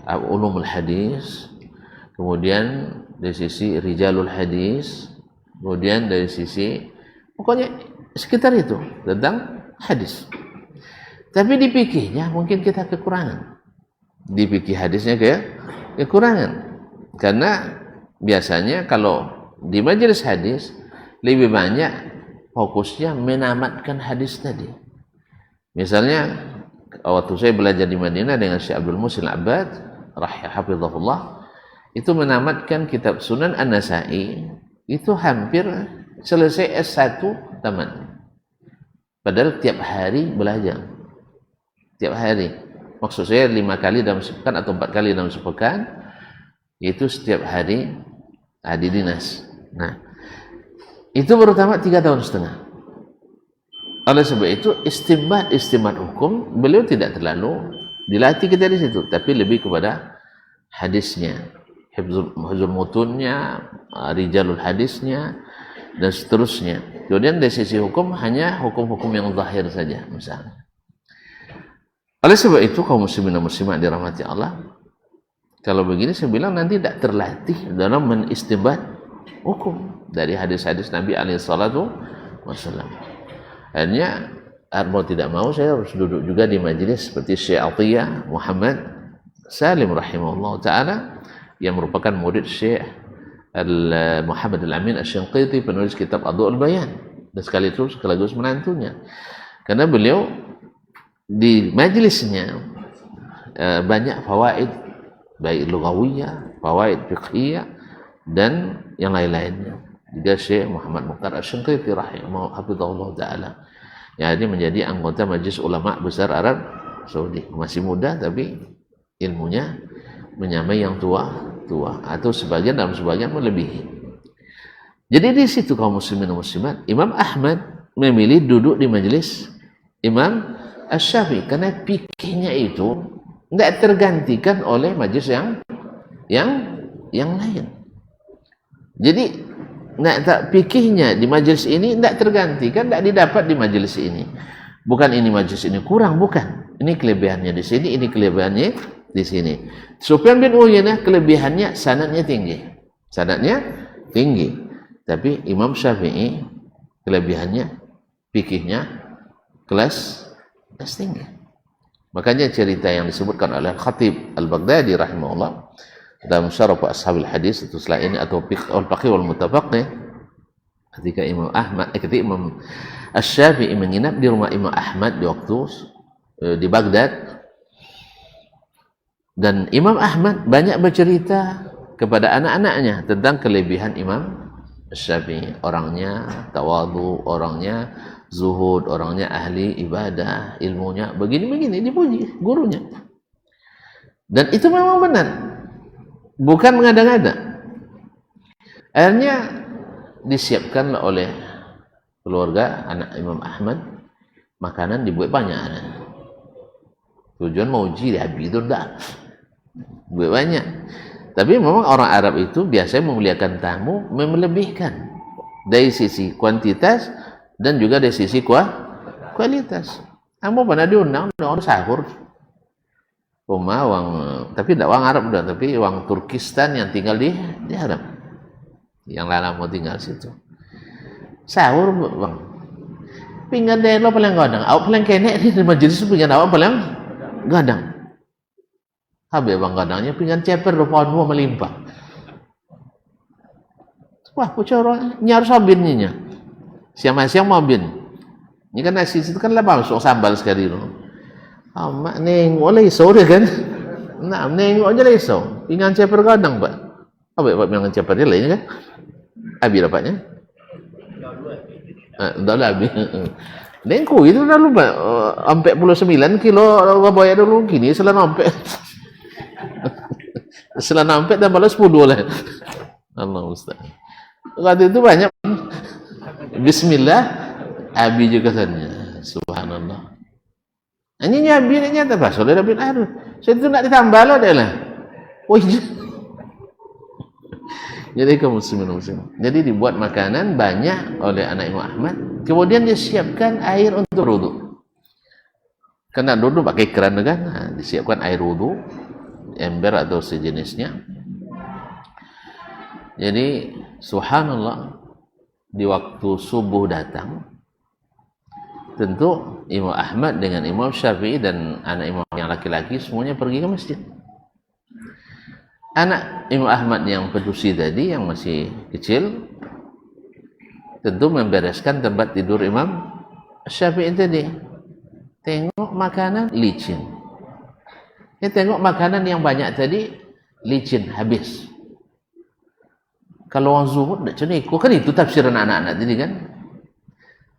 ulumul hadis, kemudian dari sisi rijalul hadis, kemudian dari sisi, pokoknya sekitar itu tentang hadis. Tapi di fikihnya mungkin kita kekurangan. Di fikih hadisnya kekurangan. Karena biasanya kalau di majelis hadis lebih banyak fokusnya menamatkan hadis tadi. Misalnya waktu saya belajar di Madinah dengan Syekh Abdul Muhsin Al-Abbad hafizahullah, itu menamatkan kitab Sunan An-Nasa'i itu hampir selesai S1 tamat. Padahal tiap hari belajar. Tiap hari. Maksud saya 5 kali dalam sepekan atau 4 kali dalam sepekan, itu setiap hari di dinas. Nah, itu baru tamat 3 tahun setengah. Oleh sebab itu istinbat hukum beliau tidak terlalu dilatih kita di situ, tapi lebih kepada hadisnya, hifzul mutunnya, rijalul hadisnya, dan seterusnya. Kemudian dari sisi hukum hanya hukum-hukum yang zahir saja misalnya. Oleh sebab itu kaum muslimin dan muslimat dirahmati Allah, kalau begini saya bilang nanti tidak terlatih dalam menistinbat hukum dari hadis-hadis Nabi alaihi salatu wasallam. Akhirnya mau tidak mau saya harus duduk juga di majelis seperti Syekh Atiyah Muhammad Salim rahimahullah ta'ala, yang merupakan murid Syekh Muhammad Al-Amin Asy-Syanqiti, penulis kitab Adwa'ul Bayan, dan sekaligus menantunya. Karena beliau di majelisnya banyak fawaid, baik lughawiyah, fawaid fiqhiyah, dan yang lain-lainnya. Juga Syekh Muhammad Mukhtar Asy-Syanqiti rahimahullah ta'ala, yang ini menjadi anggota Majelis Ulama Besar Arab Saudi. Masih muda tapi ilmunya menyamai yang tua atau dalam sebagian melebihi. Jadi di situ kaum muslimin dan muslimat, Imam Ahmad memilih duduk di majelis Imam Asy-Syafi'i karena fikihnya itu tidak tergantikan oleh majelis yang lain. Jadi fikihnya di majelis ini tidak tergantikan, tidak didapat di majelis ini. Bukan ini majelis ini kurang, bukan. Ini kelebihannya di sini, ini kelebihannya di sini. Sufyan bin Uyainah kelebihannya sanadnya tinggi. Tapi Imam Syafi'i kelebihannya fikihnya kelas tinggi. Makanya cerita yang disebutkan oleh Khatib Al-Baghdadi rahimahullah dalam Syarah Ashabil Hadis itu setelah ini, atau Al-Faqih wal Mutafaqih, ketika Imam Asy-Syafi'i menginap di rumah Imam Ahmad di waktu di Baghdad, dan Imam Ahmad banyak bercerita kepada anak-anaknya tentang kelebihan Imam Asy-Syafi'i. Orangnya tawadhu, orangnya zuhud, orangnya ahli ibadah, ilmunya begini-begini, dipuji gurunya. Dan itu memang benar, bukan mengada-ngada. Akhirnya disiapkan oleh keluarga anak Imam Ahmad makanan, dibuat banyak. Tujuan mau uji habis itu dah buat banyak. Tapi memang orang Arab itu biasanya memuliakan tamu, melebihkan dari sisi kuantitas dan juga dari sisi kualitas. Kamu pernah diundang orang sahur rumah tapi tidak orang Arab udah, tapi orang Turkistan yang tinggal di Arab, yang lama mau tinggal situ. Sahur bang, pinggan dia lo paling gadang, awak paling kenek di majlis pinggan awak paling gadang. Habis bang gadangnya pinggan ceper 22 melimpah. Wah, pucoro nyar sabinnya. Siang-siang mau bin. Ini kan nasi itu kan lah masuk sambal sekali lo. Amak nengok lah iso dia kan. Nah, nengok aja lah iso. Pinggan ceper gadang, Pak. Habis Pak pinggan ceper dia lain kan. Habis dapatnya. Dah lah habis. Nengku itu dah lupa. Sampai 9 kilo bawa dulu. Kini setelah nampak. Setelah nampak dan balas 10 lah. Allah Ustaz. Waktu itu banyak. Bismillah. Abi juga tanya. Subhanallah. Ini Abi ini nyata pas. Oleh Abi air. Saya itu nak ditambah lah dia lah. Oh iya. Jadi kaum muslimin. Jadi dibuat makanan banyak oleh anak Imam Ahmad. Kemudian disiapkan air untuk wudu. Karena dulu pakai keran kan, disiapkan air wudu, ember atau sejenisnya. Jadi subhanallah, di waktu subuh datang, tentu Imam Ahmad dengan Imam Syafi'i dan anak Imam yang laki-laki semuanya pergi ke masjid. Anak Imam Ahmad yang pedusi tadi, yang masih kecil, tentu membereskan tempat tidur Imam Syafi'i tadi. Tengok makanan licin. Tengok makanan yang banyak tadi licin, habis. Kalau orang zuhud tak macam ni, kan itu tafsiran anak-anak tadi kan.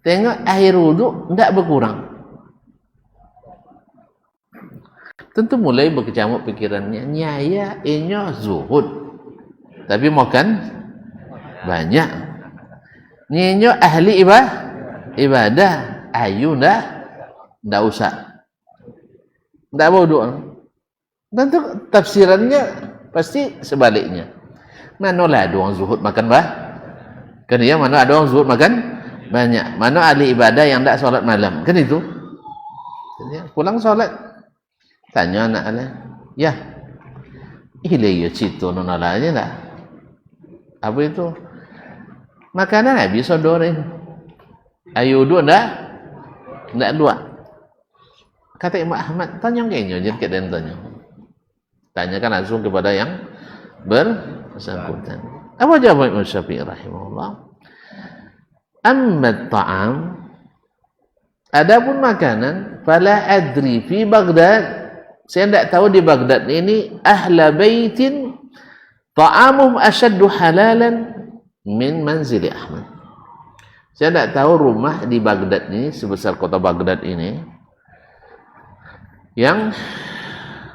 Tengok air wudu tak berkurang. Tentu mulai berkecamuk pikirannya, nyaya inyo zuhud. Tapi makan banyak. Nyinyo ahli ibadah, ayu ndak usah. Ndak wudu. Tentu tafsirannya pasti sebaliknya. Mana lah ada orang zuhud makan kan ya, mana ada orang zuhud makan banyak. Mana ahli ibadah yang tak solat malam. Kan itu. Jadi, pulang solat. Tanya anak lah. Ya. Ile ya cito nonalanya tak. Apa itu? Makanan habis sodorin. Ayo dua ndak dua. Kata Imam Ahmad, tanya kayaknya jangan kita tanya. Tanyakan langsung kepada yang bersangkutan. Apa jawab Imam Syafi'i rahimahullah? Amma ta'am, adapun makanan, fala adri fi Baghdad, saya tidak tahu di Baghdad ini ahla baitin ta'amuhum asyaddu halalan min manzili Ahmad. Saya tidak tahu rumah di Baghdad ini, sebesar kota Baghdad ini, yang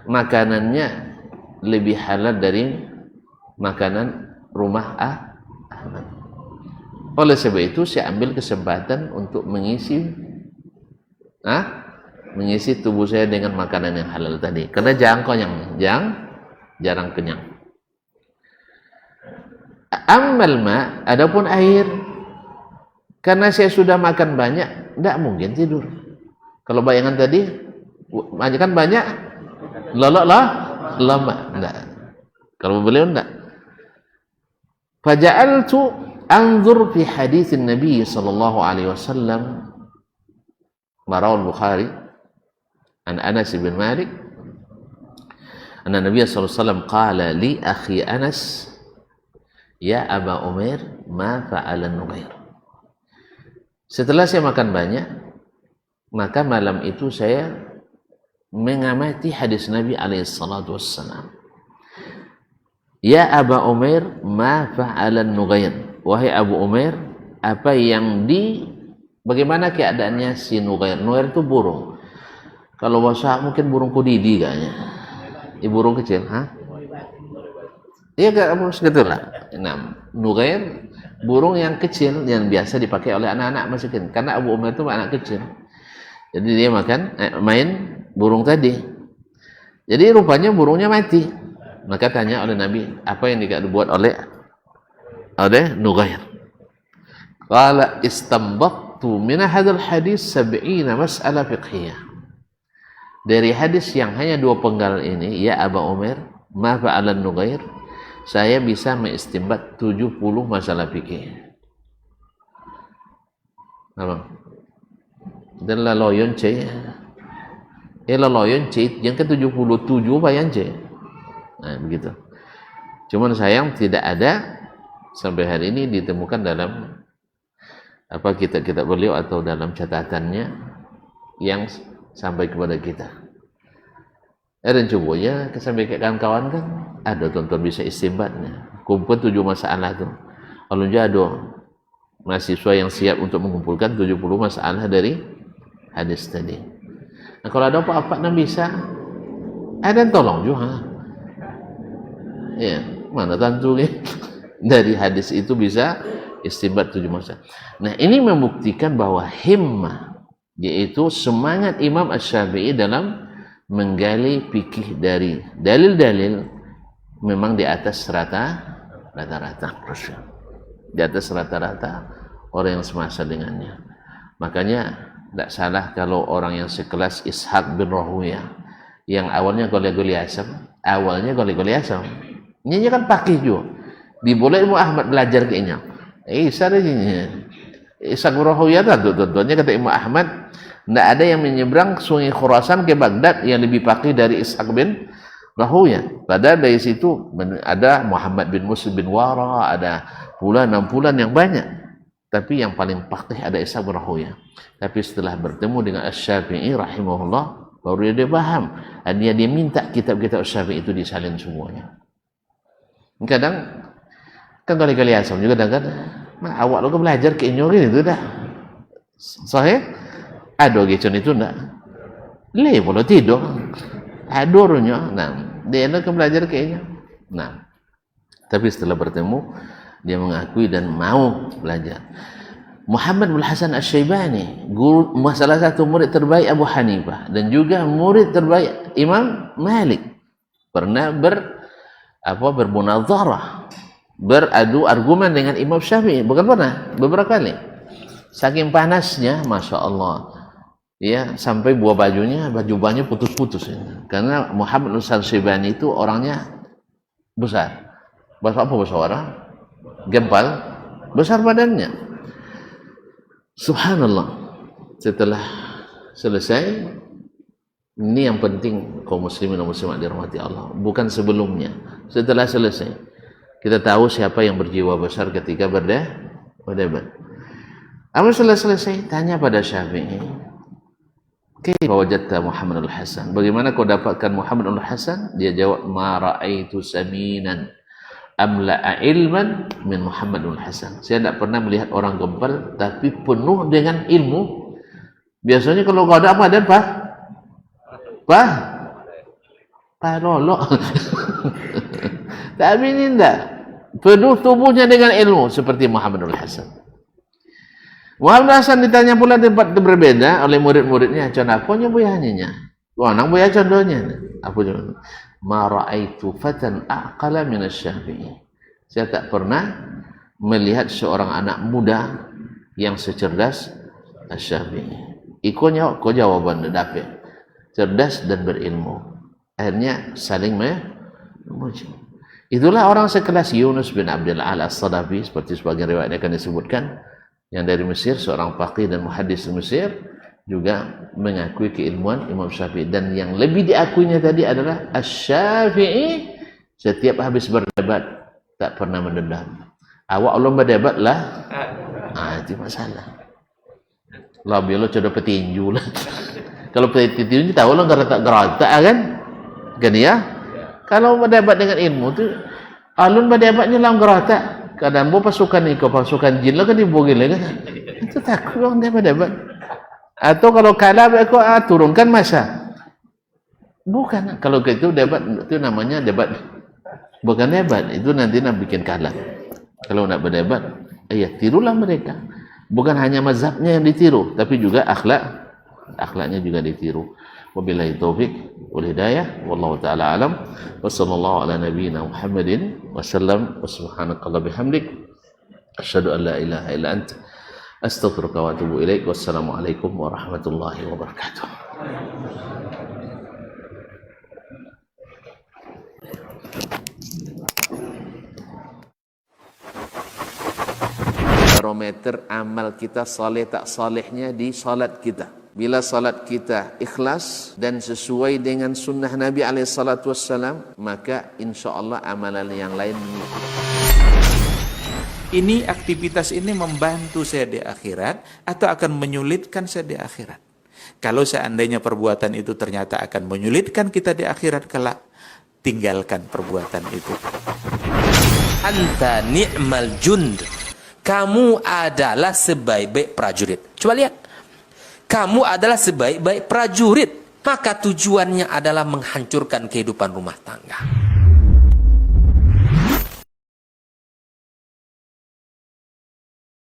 makanannya lebih halal dari makanan rumah Ahmad. Oleh sebab itu saya ambil kesempatan untuk mengisi tubuh saya dengan makanan yang halal tadi. Karena jarang kenyang. Ammal ma, adapun air, karena saya sudah makan banyak, tidak mungkin tidur. Kalau bayangan tadi, makan banyak, lolok lah, lama, tidak. Kalau beliau tidak. Faja'altu anzur fi hadits Nabi sallallahu alaihi wasallam, Marawal Bukhari an Anas bin Malik, anna Nabi sallallahu alaihi wasallam qala li akhi Anas, ya Aba Umair, ma fa'ala Nugair. Setelah saya makan banyak, maka malam itu saya mengamati hadis Nabi alaihi salatu wassalam. Ya Aba Umair, ma fa'ala Nugair. Wahai Abu Umair, bagaimana keadaannya si Nugair? Nugair itu burung. Kalau bahasa mungkin burung kudidi kayaknya. Burung kecil, Iya enggak segitulah. Nah, Nugair burung yang kecil yang biasa dipakai oleh anak-anak masih kecil. Karena Abu Umair itu anak kecil. Jadi dia main burung tadi. Jadi rupanya burungnya mati. Maka tanya oleh Nabi, apa yang dibuat oleh Nugair? Qala istanbattu min hadzal hadis 70 mas'alah fiqhiyah. Dari hadis yang hanya 2 penggal ini, ya Aba Umair, ma fa'ala Nugair, saya bisa mengistimbat 70 masalah fikih. Apa? dan la loyon ce la loyon ce yang ke-77 bayan ce. Nah begitu. Cuman sayang tidak ada sampai hari ini ditemukan dalam apa kitab-kitab beliau atau dalam catatannya yang sampai kepada kita. Dan coba ya sampai ke kawan-kawan kan ada tonton bisa istimbatnya. Kumpul 7 masalah tu. Kalau ada mahasiswa yang siap untuk mengumpulkan 70 masalah dari hadis tadi. Nah, kalau ada apa-apa yang bisa, ada yang tolong juga. Ya, mana tentu dari hadis itu bisa istinbat 7 masalah. Nah, ini membuktikan bahwa himmah, yaitu semangat Imam Asy-Syafi'i dalam menggali fikih dari dalil-dalil memang di atas rata-rata. Di atas rata-rata orang yang semasa dengannya. Makanya tidak salah kalau orang yang sekelas Ishaq bin Rahuyah yang awalnya goli-goli asam, ini kan pakih juga. Diboleh Imam Ahmad belajar kayaknya. Ishaq bin Rahuyah tentunya kata Imam Ahmad, tidak ada yang menyeberang sungai Khurasan ke Baghdad yang lebih pakih dari Ishaq bin Rahuyah. Padahal dari situ ada Muhammad bin Muslim bin Wara, ada pula 6 bulan yang banyak. Tapi yang paling pakih ada Ishaq bin Rahuyah. Tapi setelah bertemu dengan Asy-Syafi'i rahimahullah, baru dia paham. Dia minta kitab-kitab Asy-Syafi'i itu disalin semuanya. Kadang kan kali-kali asam juga kadang-kadang awak lo belajar ke inyo gitu dah. Sahih? Ada gitu itu enggak. Le boleh tidur. Adornya. Nah, dia nak belajar ke inyo. Nah. Tapi setelah bertemu dia mengakui dan mau belajar. Muhammad bin Hasan Asy-Syaibani, salah satu murid terbaik Abu Hanifah dan juga murid terbaik Imam Malik, pernah bermunazarah, beradu argumen dengan Imam Syafi'i. Bukan pernah, beberapa kali. Saking panasnya, masya Allah, ya sampai baju bajunya putus-putus. Karena Muhammad bin Hasan Asy-Syaibani itu orangnya besar. Apa besar orang? Gempal, besar badannya. Subhanallah. Setelah selesai, ini yang penting kaum muslimin dan muslimat dirahmati Allah, bukan sebelumnya. Setelah selesai, kita tahu siapa yang berjiwa besar ketika berdebat. Apa setelah selesai, tanya pada Syafi'i, kaifa wajadta Muhammad al-Hasan? Bagaimana kau dapatkan Muhammad al-Hasan? Dia jawab, ma ra'aitu saminan amla'a ilman min Muhammadul Hasan. Saya tidak pernah melihat orang gempal tapi penuh dengan ilmu. Biasanya kalau kau ada apa dan lolok. Tapi ini tidak, penuh tubuhnya dengan ilmu seperti Muhammadul Hasan. Muhammad Hasan ditanya pula tempat berbeda oleh murid-muridnya, contoh apa buyahnya? Orang buyah contohnya apa contohnya? Ma ra'aitu fatan aqala min asy-Syafi'i. Saya tak pernah melihat seorang anak muda yang secerdas Asy-Syafi'i. Ikonya kau jawaban dapat. Cerdas dan berilmu. Akhirnya saling memuji. Itulah orang sekelas Yunus bin Abdul A'la As-Sadafi, seperti sebagian riwayat akan disebutkan, yang dari Mesir, seorang faqih dan muhaddis Mesir, juga mengakui keilmuan Imam Syafi'i. Dan yang lebih diakuinya tadi adalah Asy-Syafi'i setiap habis berdebat tak pernah mendendam. Awak Allah berdebat lah, itu masalah. Lah biar lo coba petinju lah. Kalau petinju tahu lo gerata kan ya. Kalau berdebat dengan ilmu tu alun berdebatnya lang gerata. Kadang bo pasukan pasukan jin lo kan dibogil kan. Itu takut orang dia berdebat. Atau kalau kalah aku turunkan masa. Bukan, kalau itu debat itu namanya debat. Bukan debat, itu nanti nak bikin kalah. Kalau nak berdebat, tirulah mereka. Bukan hanya mazhabnya yang ditiru, tapi juga akhlaknya juga ditiru. Wabillahi taufik wal hidayah, wallahu taala alam. Wassallallahu ala nabiyyina Muhammadin wasallam. Subhanakallah bihamdik, asyhadu an la ilaha illa anta, astaghfiruka wa atubu ilaik. Wassalamualaikum warahmatullahi wabarakatuh. Barometer amal kita saleh tak salehnya di salat kita. Bila salat kita ikhlas dan sesuai dengan sunnah Nabi SAW, maka insya Allah amalan yang lain mengikuti. Ini aktivitas ini membantu saya di akhirat atau akan menyulitkan saya di akhirat? Kalau seandainya perbuatan itu ternyata akan menyulitkan kita di akhirat kelak, tinggalkan perbuatan itu. Anta ni'mal jund. Kamu adalah sebaik-baik prajurit. Coba lihat. Kamu adalah sebaik-baik prajurit. Maka tujuannya adalah menghancurkan kehidupan rumah tangga.